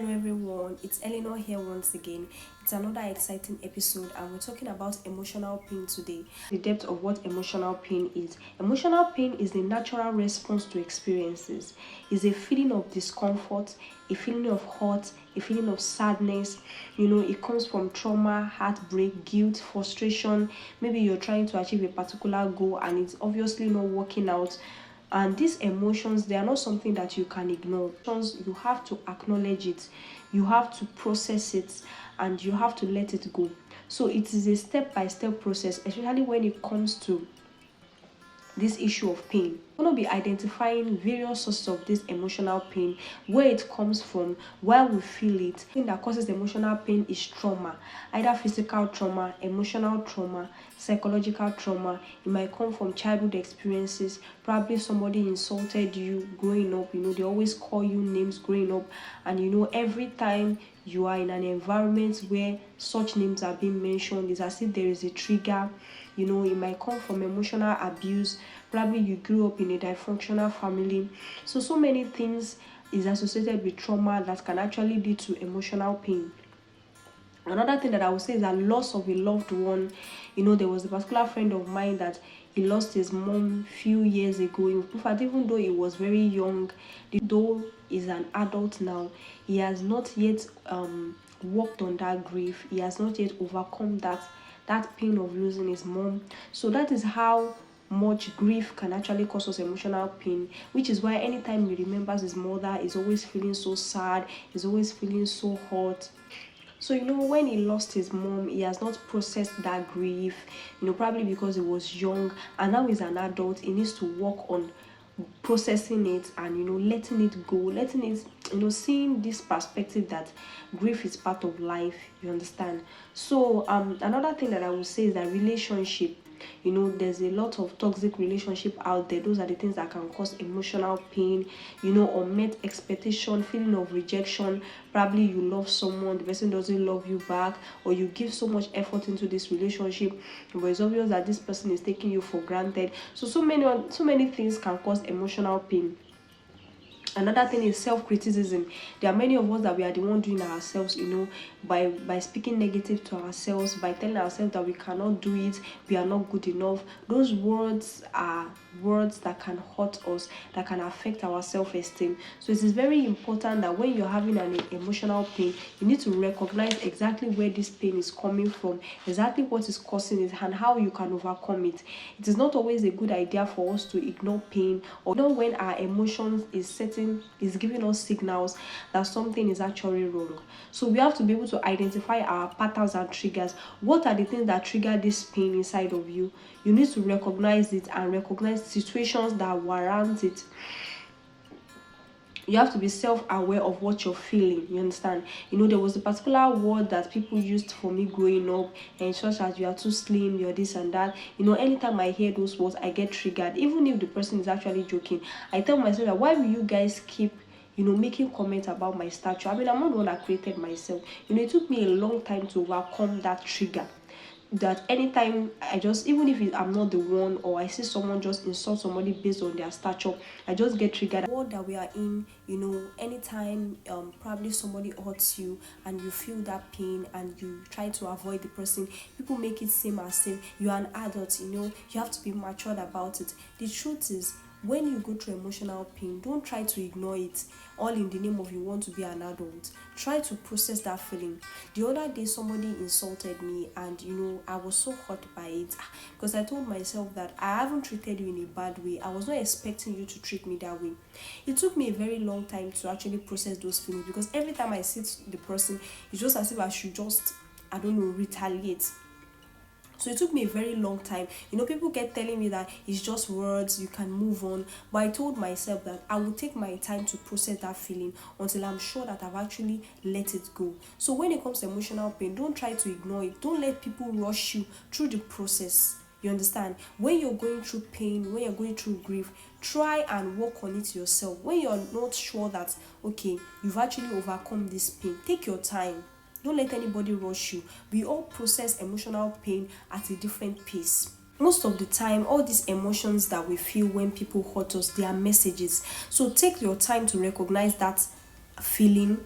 Hello everyone, it's Eleanor here once again. It's another exciting episode and we're talking about emotional pain today. The depth of what emotional pain is. Emotional pain is the natural response to experiences. It's a feeling of discomfort, a feeling of hurt, a feeling of sadness. It comes from trauma, heartbreak, guilt, frustration. Maybe you're trying to achieve a particular goal and it's obviously not working out, and these emotions, they are not something that you can ignore. You have to acknowledge it, you have to process it, and you have to let it go. So it is a step-by-step process, especially when it comes to this issue of pain. We're going to be identifying various sources of this emotional pain, where it comes from, why we feel it. The thing that causes emotional pain is trauma, either physical trauma, emotional trauma, psychological trauma. It might come from childhood experiences. Probably somebody insulted you growing up. They always call you names growing up, and every time you are in an environment where such names are being mentioned, it's as if there is a trigger. It might come from emotional abuse. Probably you grew up in a dysfunctional family. So many things is associated with trauma that can actually lead to emotional pain. Another thing that I would say is that loss of a loved one. There was a particular friend of mine that he lost his mom few years ago. In fact, even though he was very young, though he's an adult now, he has not yet worked on that grief. He has not yet overcome that pain of losing his mom. So that is how much grief can actually cause us emotional pain, which is why anytime he remembers his mother, he's always feeling so sad, he's always feeling so hurt. So, when he lost his mom, he has not processed that grief, probably because he was young, and now he's an adult. He needs to work on processing it and, letting it go, letting it, seeing this perspective that grief is part of life, you understand. So, another thing that I would say is that relationship. There's a lot of toxic relationship out there. Those are the things that can cause emotional pain. Unmet expectation, feeling of rejection. Probably you love someone, the person doesn't love you back, or you give so much effort into this relationship, but it's obvious that this person is taking you for granted. So many things can cause emotional pain. Another thing is self-criticism. There are many of us that we are the one doing ourselves, by speaking negative to ourselves, by telling ourselves that we cannot do it, we are not good enough. Those words are words that can hurt us, that can affect our self-esteem. So it is very important that when you're having an emotional pain, you need to recognize exactly where this pain is coming from, exactly what is causing it, and how you can overcome it. It is not always a good idea for us to ignore pain, or know when our emotions is giving us signals that something is actually wrong. So we have to be able to identify our patterns and triggers. What are the things that trigger this pain inside of you? You need to recognize it and recognize situations that warrant it. You have to be self-aware of what you're feeling, you understand. There was a particular word that people used for me growing up, and such as you are too slim, you're this and that. Anytime I hear those words, I get triggered, even if the person is actually joking. I tell myself that, why will you guys keep making comments about my stature? I mean, I'm not the one that created myself. It took me a long time to overcome that trigger, that anytime I just, even if I'm not the one, or I see someone just insult somebody based on their stature, I just get triggered. The world that we are in, anytime probably somebody hurts you and you feel that pain and you try to avoid the person, people make it seem as if you're an adult. You have to be matured about it. The truth is, when you go through emotional pain, don't try to ignore it, all in the name of you want to be an adult. Try to process that feeling. The other day, somebody insulted me, and I was so hurt by it, because I told myself that I haven't treated you in a bad way. I was not expecting you to treat me that way. It took me a very long time to actually process those feelings, because every time I see the person, it's just as if I should just, I don't know, retaliate. So it took me a very long time. People kept telling me that it's just words, you can move on. But I told myself that I will take my time to process that feeling until I'm sure that I've actually let it go. So when it comes to emotional pain, don't try to ignore it. Don't let people rush you through the process. You understand? When you're going through pain, when you're going through grief, try and work on it yourself. When you're not sure that, okay, you've actually overcome this pain, take your time. Don't let anybody rush you. We all process emotional pain at a different pace. Most of the time, all these emotions that we feel when people hurt us, they are messages. So take your time to recognize that feeling,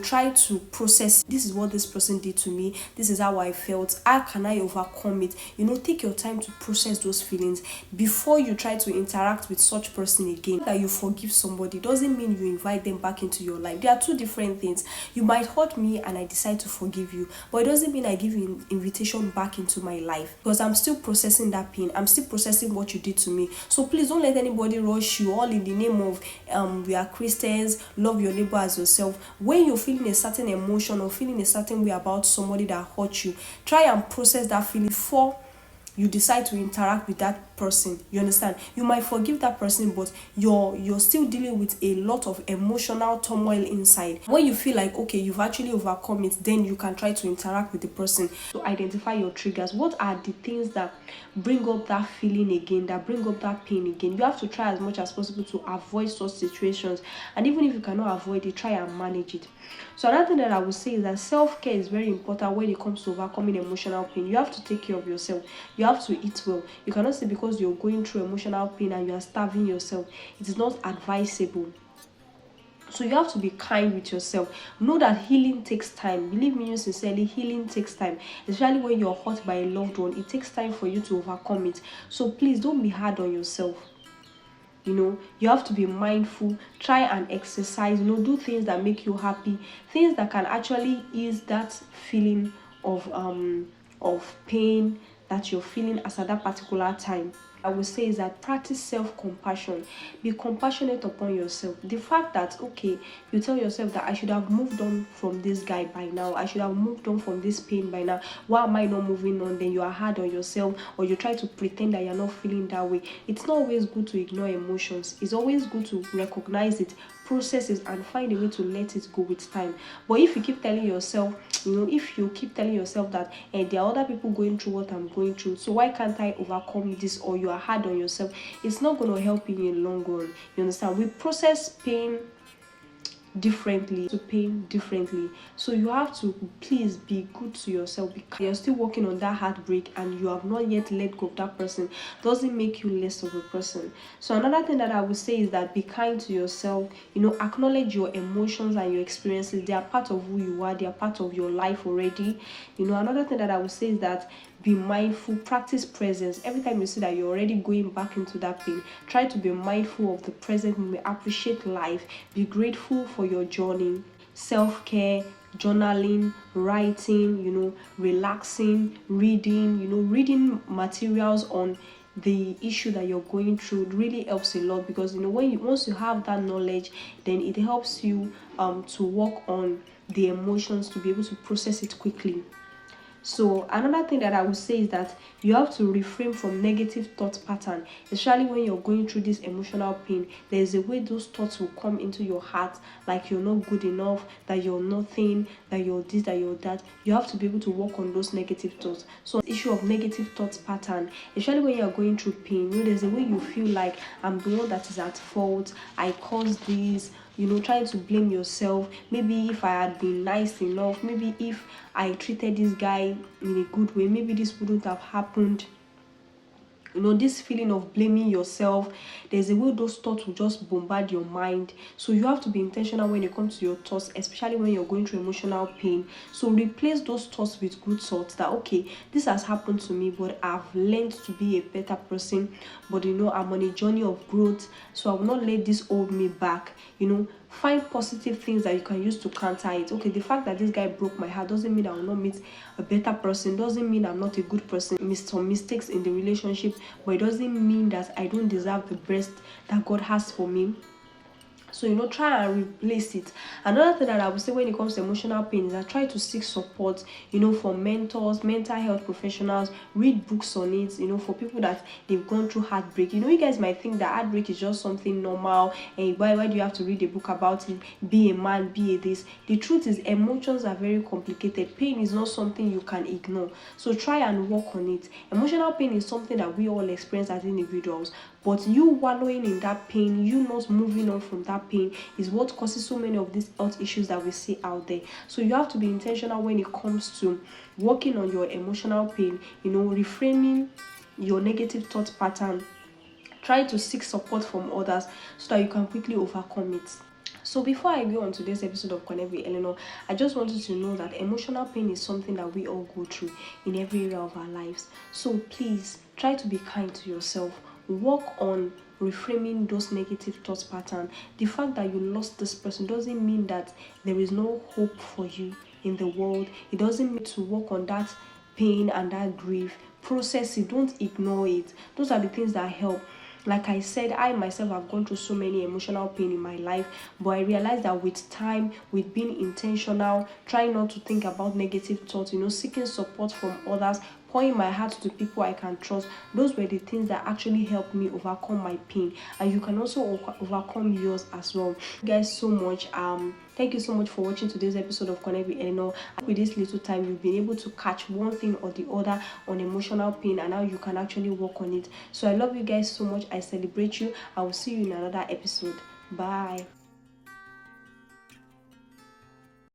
Try to process, this is what this person did to me, this is how I felt, how can I overcome it. Take your time to process those feelings before you try to interact with such person again. That you forgive somebody doesn't mean you invite them back into your life. There are two different things. You might hurt me and I decide to forgive you, but it doesn't mean I give you an invitation back into my life, because I'm still processing that pain. I'm still processing what you did to me. So please don't let anybody rush you, all in the name of we are Christians, love your neighbor as yourself. When you're feeling a certain emotion or feeling a certain way about somebody that hurt you, try and process that feeling before you decide to interact with that person. You understand? You might forgive that person, but you're still dealing with a lot of emotional turmoil inside. When you feel like, okay, you've actually overcome it, then you can try to interact with the person. So identify your triggers. What are the things that bring up that feeling again, that bring up that pain again? You have to try as much as possible to avoid such situations, and even if you cannot avoid it, try and manage it. So another thing that I would say is that self-care is very important when it comes to overcoming emotional pain. You have to take care of yourself. You have to eat well. You cannot say because you're going through emotional pain and you are starving yourself. It is not advisable. So you have to be kind with yourself. Know that healing takes time. Believe me, sincerely, healing takes time. Especially when you're hurt by a loved one. It takes time for you to overcome it. So please don't be hard on yourself. You have to be mindful. Try and exercise. Do things that make you happy. Things that can actually ease that feeling of pain that you're feeling as at that particular time. I would say is that practice self-compassion. Be compassionate upon yourself. The fact that, okay, you tell yourself that I should have moved on from this guy by now, I should have moved on from this pain by now, why am I not moving on? Then you are hard on yourself, or you try to pretend that you're not feeling that way. It's not always good to ignore emotions. It's always good to recognize it, process it, and find a way to let it go with time. But if you keep telling yourself, that there are other people going through what I'm going through, so why can't I overcome this, or you are hard on yourself, it's not going to help you in the long run. You understand? We process pain differently, so you have to please be good to yourself, because you're still working on that heartbreak and you have not yet let go of that person. Doesn't make you less of a person. So another thing that I would say is that be kind to yourself. Acknowledge your emotions and your experiences. They are part of who you are. They are part of your life already. Another thing that I would say is that be mindful, practice presence. Every time you see that you're already going back into that pain, try to be mindful of the present moment. Appreciate life. Be grateful for your journey. Self-care, journaling, writing, relaxing, reading materials on the issue that you're going through really helps a lot, because once you have that knowledge, then it helps you to work on the emotions, to be able to process it quickly. So another thing that I would say is that you have to refrain from negative thought pattern, especially when you're going through this emotional pain. There's a way those thoughts will come into your heart, like you're not good enough, that you're nothing, that you're this, that you're that. You have to be able to work on those negative thoughts. So the issue of negative thought pattern, especially when you're going through pain, there's a way you feel like I'm the one that is at fault, I caused this, trying to blame yourself. Maybe if I had been nice enough, maybe if I treated this guy in a good way, maybe this wouldn't have happened. This feeling of blaming yourself, there's a way those thoughts will just bombard your mind. So you have to be intentional when it comes to your thoughts, especially when you're going through emotional pain. So replace those thoughts with good thoughts, that okay, this has happened to me, but I've learned to be a better person. But I'm on a journey of growth, so I will not let this hold me back. Find positive things that you can use to counter it. Okay, the fact that this guy broke my heart doesn't mean I will not meet a better person, doesn't mean I'm not a good person. Made some mistakes in the relationship, but it doesn't mean that I don't deserve the best that God has for me. So try and replace it. Another thing that I would say when it comes to emotional pain is that try to seek support, from mentors, mental health professionals. Read books on it, for people that they've gone through heartbreak. You guys might think that heartbreak is just something normal, and why do you have to read a book about it? Be a man, be a this. The truth is, emotions are very complicated. Pain is not something you can ignore. So try and work on it. Emotional pain is something that we all experience as individuals, but you wallowing in that pain, you not moving on from that pain, is what causes so many of these health issues that we see out there. So you have to be intentional when it comes to working on your emotional pain, reframing your negative thought pattern. Try to seek support from others so that you can quickly overcome it. So before I go on to this episode of Connect with Eleanor, I just wanted to know that emotional pain is something that we all go through in every area of our lives. So please try to be kind to yourself. Work on reframing those negative thought patterns. The fact that you lost this person doesn't mean that there is no hope for you in the world. It doesn't mean to work on that pain and that grief. Process it, don't ignore it. Those are the things that help. Like I said, I myself have gone through so many emotional pain in my life, but I realized that with time, with being intentional, trying not to think about negative thoughts, seeking support from others, pouring my heart to people I can trust, those were the things that actually helped me overcome my pain. And you can also overcome yours as well. Thank you guys so much. Thank you so much for watching today's episode of Connect with Eleanor. With this little time, you've been able to catch one thing or the other on emotional pain and how you can actually work on it. So I love you guys so much. I celebrate you. I will see you in another episode. Bye.